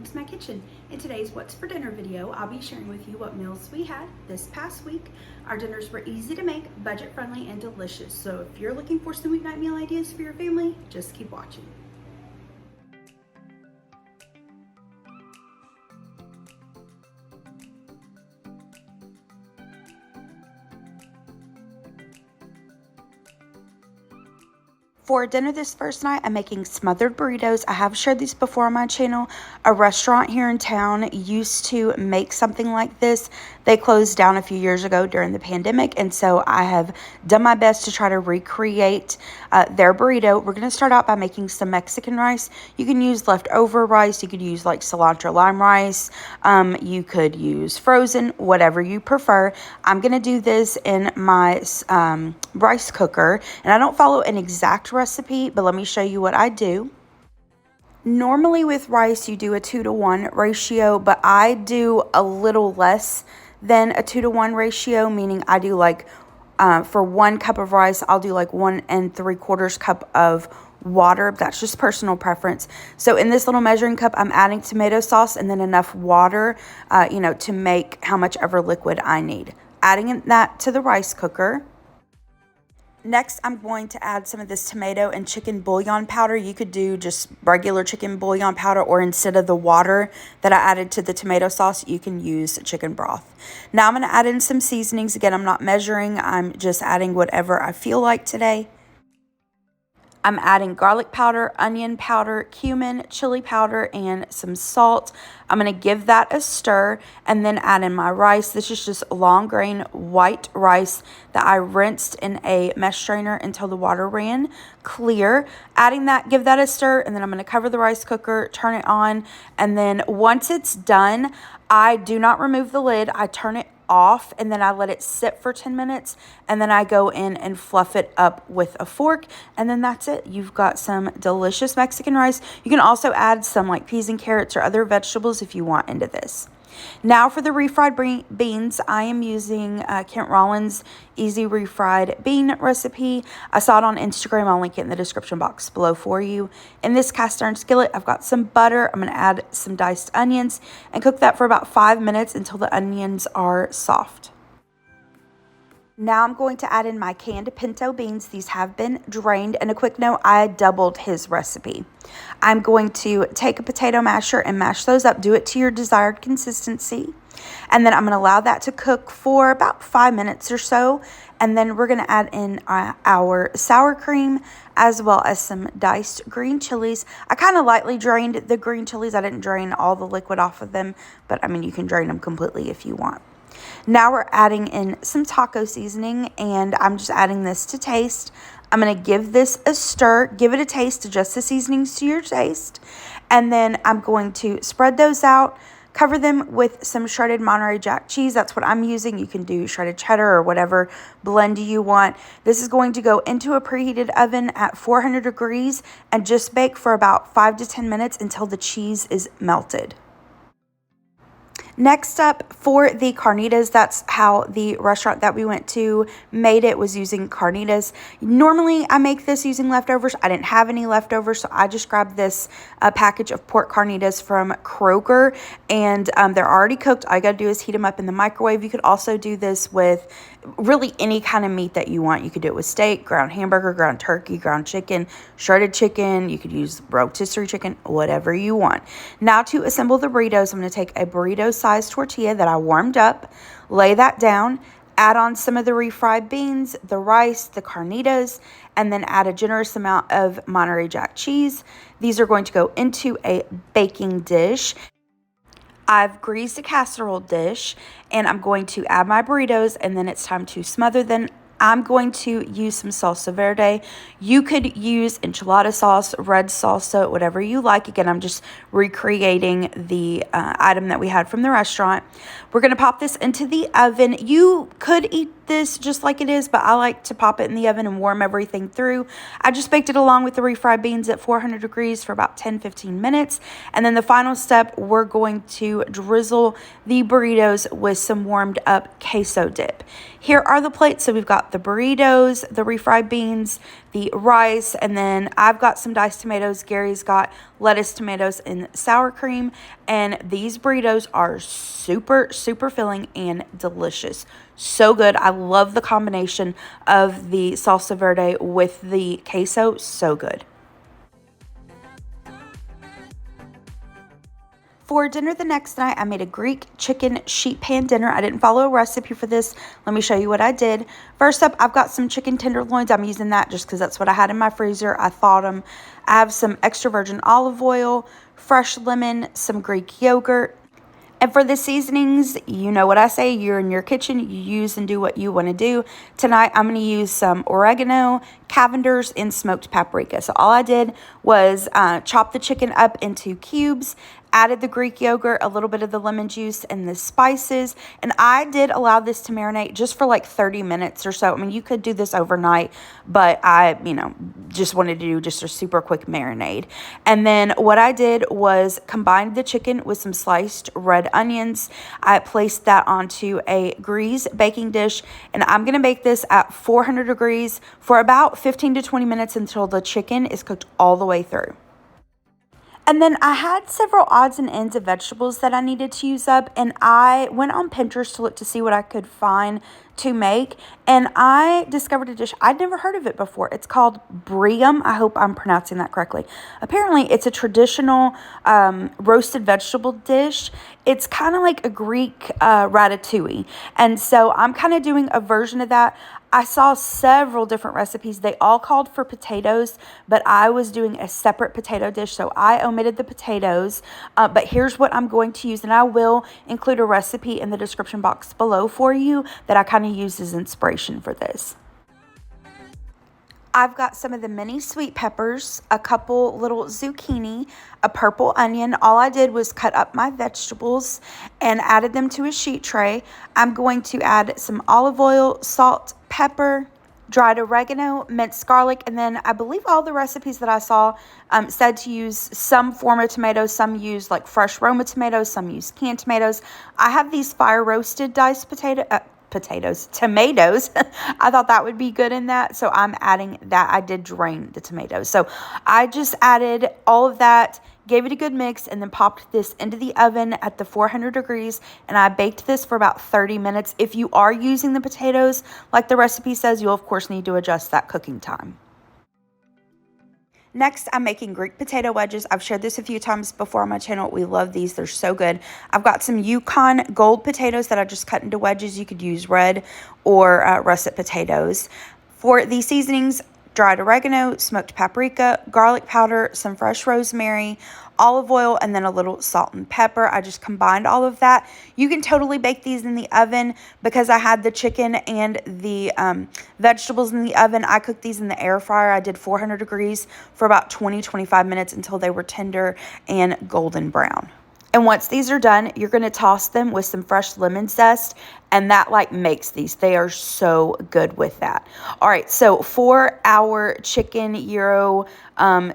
welcome to my kitchen. In today's What's for Dinner video, I'll be sharing with you what meals we had this past week. Our dinners were easy to make, budget friendly, and delicious. So if you're looking for some weeknight meal ideas for your family, just keep watching. For dinner this first night, I'm making smothered burritos. I have shared these before on my channel. A restaurant here in town used to make something like this. They closed down a few years ago during the pandemic, and so I have done my best to try to recreate their burrito. We're going to start out by making some Mexican rice. You can use leftover rice. You could use like cilantro lime rice. You could use frozen, whatever you prefer. I'm going to do this in my rice cooker, and I don't follow an exact recipe, but let me show you what I do. Normally with rice you do a 2-to-1 ratio, but I do a little less than a 2-to-1 ratio, meaning I do like for 1 cup of rice I'll do like 1 3/4 cup of water. That's just personal preference. So in this little measuring cup I'm adding tomato sauce and then enough water to make how much ever liquid I need. Adding that to the rice cooker. Next, I'm going to add some of this tomato and chicken bouillon powder. You could do just regular chicken bouillon powder, or instead of the water that I added to the tomato sauce, you can use chicken broth. Now I'm going to add in some seasonings. Again, I'm not measuring. I'm just adding whatever I feel like today. I'm adding garlic powder, onion powder, cumin, chili powder, and some salt. I'm going to give that a stir and then add in my rice. This is just long grain white rice that I rinsed in a mesh strainer until the water ran clear. Adding that, give that a stir, and then I'm going to cover the rice cooker, turn it on, and then once it's done, I do not remove the lid. I turn it off and then I let it sit for 10 minutes and then I go in and fluff it up with a fork, and then that's it. You've got some delicious Mexican rice. You can also add some like peas and carrots or other vegetables if you want into this. Now for the refried beans, I am using Kent Rollins' easy refried bean recipe. I saw it on Instagram. I'll link it in the description box below for you. In this cast iron skillet, I've got some butter. I'm going to add some diced onions and cook that for about 5 minutes until the onions are soft. Now I'm going to add in my canned pinto beans. These have been drained. And a quick note, I doubled his recipe. I'm going to take a potato masher and mash those up. Do it to your desired consistency. And then I'm going to allow that to cook for about 5 minutes or so. And then we're going to add in our sour cream as well as some diced green chilies. I kind of lightly drained the green chilies. I didn't drain all the liquid off of them, but I mean, you can drain them completely if you want. Now we're adding in some taco seasoning, and I'm just adding this to taste. I'm going to give this a stir, give it a taste, adjust the seasonings to your taste, and then I'm going to spread those out, cover them with some shredded Monterey Jack cheese. That's what I'm using. You can do shredded cheddar or whatever blend you want. This is going to go into a preheated oven at 400 degrees and just bake for about 5 to 10 minutes until the cheese is melted. Next up, for the carnitas, that's how the restaurant that we went to made it, was using carnitas. Normally, I make this using leftovers. I didn't have any leftovers, so I just grabbed this package of pork carnitas from Kroger, and they're already cooked. All you got to do is heat them up in the microwave. You could also do this with really any kind of meat that you want. You could do it with steak, ground hamburger, ground turkey, ground chicken, shredded chicken. You could use rotisserie chicken, whatever you want. Now to assemble the burritos, I'm going to take a burrito-sized tortilla that I warmed up, lay that down, add on some of the refried beans, the rice, the carnitas, and then add a generous amount of Monterey Jack cheese. These are going to go into a baking dish. I've greased a casserole dish, and I'm going to add my burritos, and then it's time to smother them. I'm going to use some salsa verde. You could use enchilada sauce, red salsa, whatever you like. Again, I'm just recreating the item that we had from the restaurant. We're going to pop this into the oven. You could eat this just like it is, but I like to pop it in the oven and warm everything through. I just baked it along with the refried beans at 400 degrees for about 10-15 minutes. And then the final step, we're going to drizzle the burritos with some warmed up queso dip. Here are the plates. So we've got the burritos, the refried beans, the rice, and then I've got some diced tomatoes. Gary's got lettuce, tomatoes, and sour cream. And these burritos are super, super filling and delicious. So good. I love the combination of the salsa verde with the queso. So good. For dinner the next night, I made a Greek chicken sheet pan dinner. I didn't follow a recipe for this. Let me show you what I did. First up, I've got some chicken tenderloins. I'm using that just because that's what I had in my freezer. I thawed them. I have some extra virgin olive oil, fresh lemon, some Greek yogurt. And for the seasonings, you know what I say, you're in your kitchen, you use and do what you want to do. Tonight, I'm going to use some oregano, Cavender's, and smoked paprika. So all I did was chop the chicken up into cubes, added the Greek yogurt, a little bit of the lemon juice, and the spices. And I did allow this to marinate just for like 30 minutes or so. I mean, you could do this overnight, but I, just wanted to do just a super quick marinade. And then what I did was combined the chicken with some sliced red onions. I placed that onto a grease baking dish, and I'm going to bake this at 400 degrees for about 15 to 20 minutes until the chicken is cooked all the way through. And then I had several odds and ends of vegetables that I needed to use up, and I went on Pinterest to look to see what I could find to make, and I discovered a dish. I'd never heard of it before. It's called Briam. I hope I'm pronouncing that correctly. Apparently, it's a traditional roasted vegetable dish. It's kind of like a Greek ratatouille, and so I'm kind of doing a version of that. I saw several different recipes. They all called for potatoes, but I was doing a separate potato dish, so I omitted the potatoes. But here's what I'm going to use, and I will include a recipe in the description box below for you that I kind of used as inspiration for this. I've got some of the mini sweet peppers, a couple little zucchini, a purple onion. All I did was cut up my vegetables and added them to a sheet tray. I'm going to add some olive oil, salt, pepper, dried oregano, minced garlic, and then I believe all the recipes that I saw said to use some form of tomatoes. Some use like fresh Roma tomatoes, some use canned tomatoes. I have these fire roasted diced tomatoes. I thought that would be good in that, so I'm adding that. I did drain the tomatoes, so I just added all of that, gave it a good mix, and then popped this into the oven at the 400 degrees, and I baked this for about 30 minutes. If you are using the potatoes like the recipe says, you'll of course need to adjust that cooking time. Next, I'm making Greek potato wedges. I've shared this a few times before on my channel. We love these. They're so good. I've got some Yukon gold potatoes that I just cut into wedges. You could use red or russet potatoes. For the seasonings, dried oregano, smoked paprika, garlic powder, some fresh rosemary, olive oil, and then a little salt and pepper. I just combined all of that. You can totally bake these in the oven. Because I had the chicken and the vegetables in the oven, I cooked these in the air fryer. I did 400 degrees for about 20-25 minutes until they were tender and golden brown. And once these are done, you're going to toss them with some fresh lemon zest, and that makes these. They are so good with that. All right, so for our chicken gyro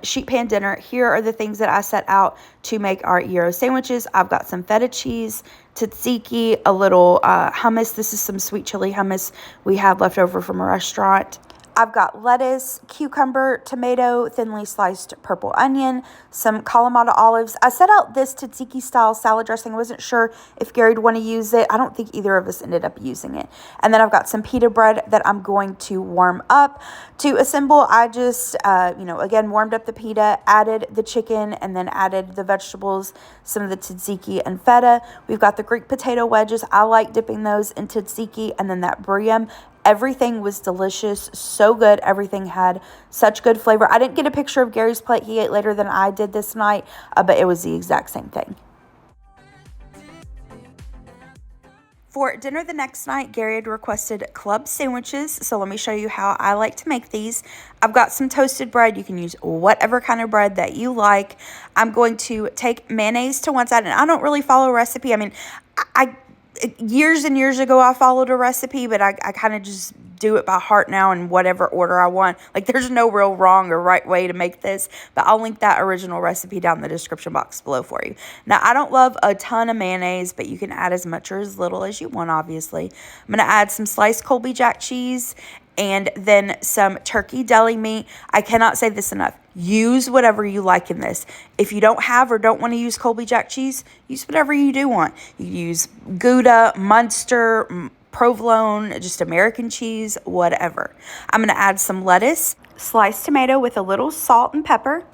sheet pan dinner, here are the things that I set out to make our gyro sandwiches. I've got some feta cheese, tzatziki, a little hummus. This is some sweet chili hummus we had left over from a restaurant. I've got lettuce, cucumber, tomato, thinly sliced purple onion, some Kalamata olives. I set out this tzatziki style salad dressing. I wasn't sure if Gary'd want to use it. I don't think either of us ended up using it. And then I've got some pita bread that I'm going to warm up. To assemble, I just, again, warmed up the pita, added the chicken, and then added the vegetables, some of the tzatziki and feta. We've got the Greek potato wedges. I like dipping those in tzatziki, and then that Briam. Everything was delicious, so good. Everything had such good flavor. I didn't get a picture of Gary's plate. He ate later than I did this night, but it was the exact same thing. For dinner the next night, Gary had requested club sandwiches, so let me show you how I like to make these. I've got some toasted bread. You can use whatever kind of bread that you like. I'm going to take mayonnaise to one side, and I don't really follow a recipe. I mean, I years and years ago I followed a recipe, but I kind of just do it by heart now in whatever order I want. Like, there's no real wrong or right way to make this, but I'll link that original recipe down in the description box below for you. Now, I don't love a ton of mayonnaise, but you can add as much or as little as you want, obviously. I'm going to add some sliced Colby Jack cheese and then some turkey deli meat. I cannot say this enough. Use whatever you like in this. If you don't have or don't want to use Colby Jack cheese, use whatever you do want. You use Gouda, Munster, provolone, just American cheese, whatever. I'm going to add some lettuce, sliced tomato with a little salt and pepper,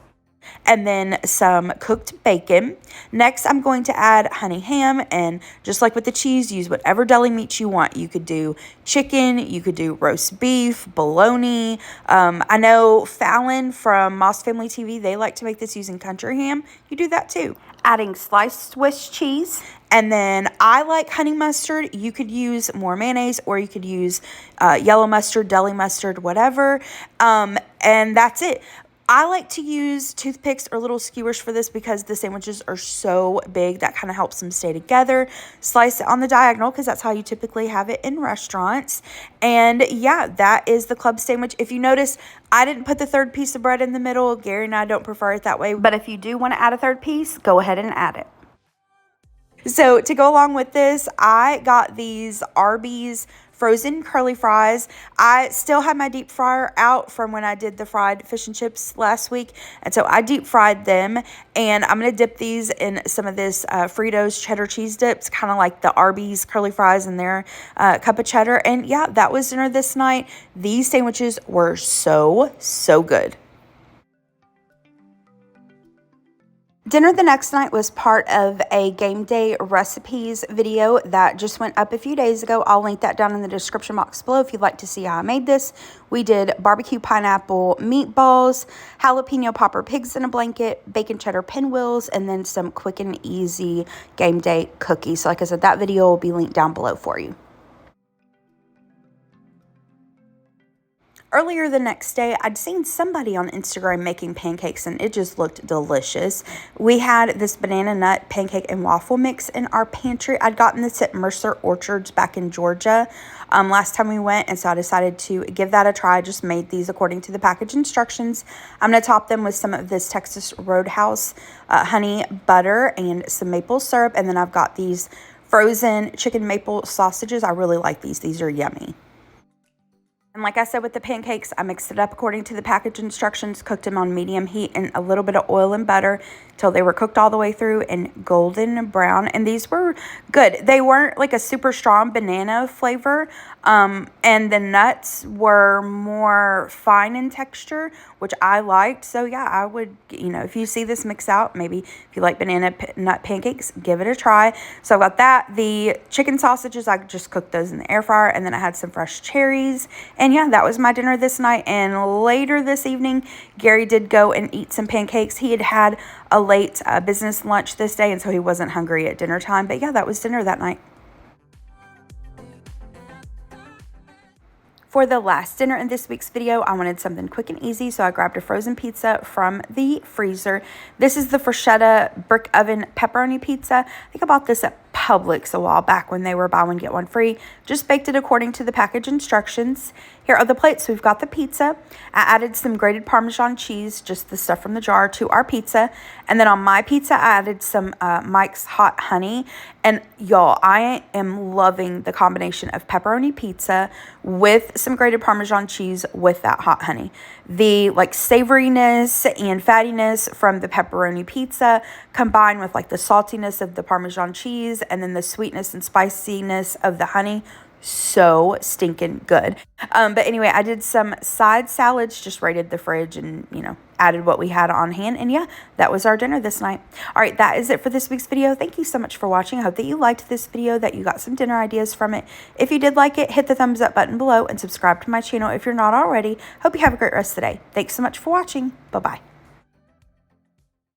and then some cooked bacon. Next, I'm going to add honey ham, and just like with the cheese, use whatever deli meat you want. You could do chicken, you could do roast beef, bologna. I know Fallon from Moss Family TV, they like to make this using country ham. You do that too. Adding sliced Swiss cheese. And then I like honey mustard. You could use more mayonnaise, or you could use yellow mustard, deli mustard, whatever. And that's it. I like to use toothpicks or little skewers for this because the sandwiches are so big. That kind of helps them stay together. Slice it on the diagonal because that's how you typically have it in restaurants. And yeah, that is the club sandwich. If you notice, I didn't put the third piece of bread in the middle. Gary and I don't prefer it that way. But if you do want to add a third piece, go ahead and add it. So to go along with this, I got these Arby's frozen curly fries. I still have my deep fryer out from when I did the fried fish and chips last week. And so I deep fried them, and I'm going to dip these in some of this Fritos cheddar cheese dips, kind of like the Arby's curly fries in their cup of cheddar. And yeah, that was dinner this night. These sandwiches were so, so good. Dinner the next night was part of a game day recipes video that just went up a few days ago. I'll link that down in the description box below if you'd like to see how I made this. We did barbecue pineapple meatballs, jalapeno popper pigs in a blanket, bacon cheddar pinwheels, and then some quick and easy game day cookies. So like I said, that video will be linked down below for you. Earlier the next day, I'd seen somebody on Instagram making pancakes, and it just looked delicious. We had this banana nut pancake and waffle mix in our pantry. I'd gotten this at Mercer Orchards back in Georgia last time we went, and so I decided to give that a try. I just made these according to the package instructions. I'm going to top them with some of this Texas Roadhouse honey butter and some maple syrup, and then I've got these frozen chicken maple sausages. I really like these. These are yummy. And like I said with the pancakes, I mixed it up according to the package instructions, cooked them on medium heat and a little bit of oil and butter till they were cooked all the way through and golden brown. And these were good. They weren't like a super strong banana flavor. And the nuts were more fine in texture, which I liked. So yeah, I would, if you see this mix out, maybe if you like banana nut pancakes, give it a try. So I got that. The chicken sausages, I just cooked those in the air fryer, and then I had some fresh cherries. And yeah, that was my dinner this night. And later this evening, Gary did go and eat some pancakes. He had a late business lunch this day, and so he wasn't hungry at dinner time. But yeah, that was dinner that night. For the last dinner in this week's video, I wanted something quick and easy, so I grabbed a frozen pizza from the freezer. This is the Freschetta brick oven pepperoni pizza. I think I bought this at Publix a while back when they were buy one, get one free. Just baked it according to the package instructions. Here are the plates. We've got the pizza. I added some grated Parmesan cheese, just the stuff from the jar, to our pizza. And then on my pizza, I added some Mike's Hot Honey. And y'all, I am loving the combination of pepperoni pizza with some grated Parmesan cheese with that hot honey. The savoriness and fattiness from the pepperoni pizza combined with the saltiness of the Parmesan cheese and then the sweetness and spiciness of the honey. So stinking good. But anyway, I did some side salads, just raided the fridge and, added what we had on hand. And yeah, that was our dinner this night. All right, that is it for this week's video. Thank you so much for watching. I hope that you liked this video, that you got some dinner ideas from it. If you did like it, hit the thumbs up button below and subscribe to my channel if you're not already. Hope you have a great rest of the day. Thanks so much for watching. Bye-bye.